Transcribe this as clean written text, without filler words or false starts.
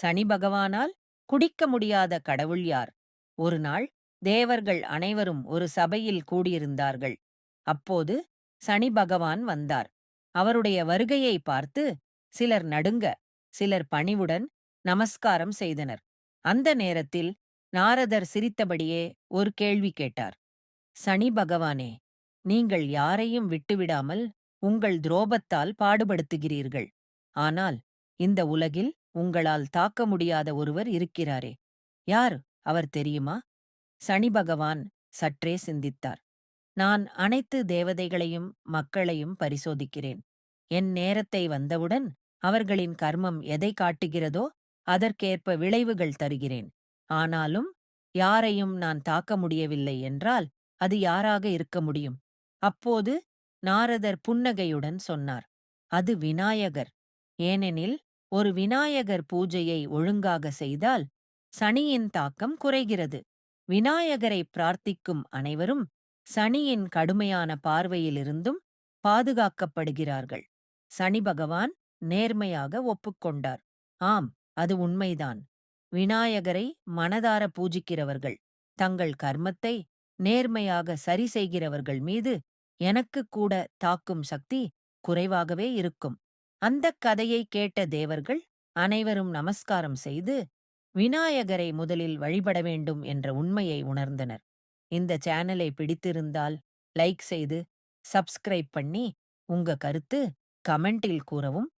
சனி பகவானால் குடிக்க முடியாத கடவுள் யார்? ஒரு நாள் தேவர்கள் அனைவரும் ஒரு சபையில் கூடியிருந்தார்கள். அப்போது சனி பகவான் வந்தார். அவருடைய வருகையை பார்த்து சிலர் நடுங்க, சிலர் பணிவுடன் நமஸ்காரம் செய்தனர். அந்த நேரத்தில் நாரதர் சிரித்தபடியே ஒரு கேள்வி கேட்டார். சனி பகவானே, நீங்கள் யாரையும் விட்டுவிடாமல் உங்கள் துரோபத்தால் பாடுபடுத்துகிறீர்கள். ஆனால் இந்த உலகில் உங்களால் தாக்க முடியாத ஒருவர் இருக்கிறாரே. யார் அவர் தெரியுமா? சனி பகவான் சற்றே சிந்தித்தார். நான் அனைத்து தேவதைகளையும் மக்களையும் பரிசோதிக்கிறேன். என் நேரத்தை வந்தவுடன் அவர்களின் கர்மம் எதை காட்டுகிறதோ அதற்கேற்ப விளைவுகள் தருகிறேன். ஆனாலும் யாரையும் நான் தாக்க முடியவில்லை என்றால் அது யாராக இருக்க முடியும்? அப்போது நாரதர் புன்னகையுடன் சொன்னார். அது விநாயகர். ஏனெனில் ஒரு விநாயகர் பூஜையை ஒழுங்காக செய்தால் சனியின் தாக்கம் குறைகிறது. விநாயகரை பிரார்த்திக்கும் அனைவரும் சனியின் கடுமையான பார்வையிலிருந்தும் பாதுகாக்கப்படுகிறார்கள். சனி பகவான் நேர்மையாக ஒப்புக்கொண்டார். ஆம், அது உண்மைதான். விநாயகரை மனதார பூஜிக்கிறவர்கள் தங்கள் கர்மத்தை நேர்மையாக சரி செய்கிறவர்கள் மீது எனக்கு கூட தாக்கும் சக்தி குறைவாகவே இருக்கும். அந்தக் கதையை கேட்ட தேவர்கள் அனைவரும் நமஸ்காரம் செய்து விநாயகரை முதலில் வழிபட வேண்டும் என்ற உண்மையை உணர்ந்தனர். இந்த சேனலை பிடித்திருந்தால் லைக் செய்து சப்ஸ்கிரைப் பண்ணி உங்க கருத்து கமெண்டில் கூறவும்